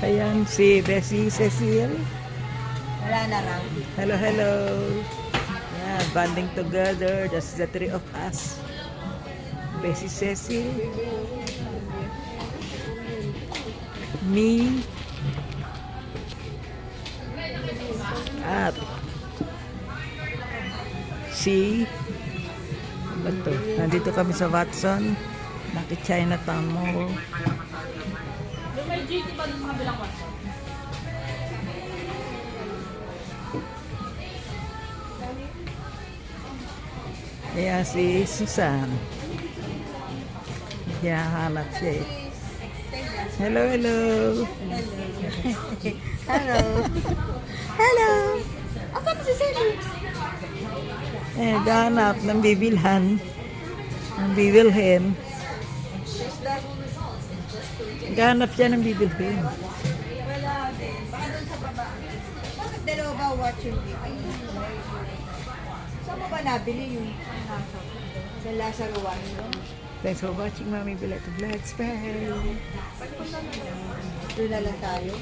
Ayan, si Bessie Cecil. Wala na raw. Hello, hello. Yeah, banding together. That's the three of us. Bessie Cecil. Me. At si ito, nandito kami sa Watson. Naki-Chinatown Mall. May GT ba sa kabilang kwarto? Ayan si Susan. Hinahanap siya eh. Hello, hello. Hello. Hello. Asan si Sally? Eh, gahanap ng bibilhan. Ng bibilhin. Gahanap siya ng bibilhin. Wala din. Baka doon sa baba. Bakit dalawa ba watch yung video? Saan mo ba nabili yung sa Lazaro One? Thanks for watching, Mami Bileta Vlogs. Bye! Doon na lang tayo.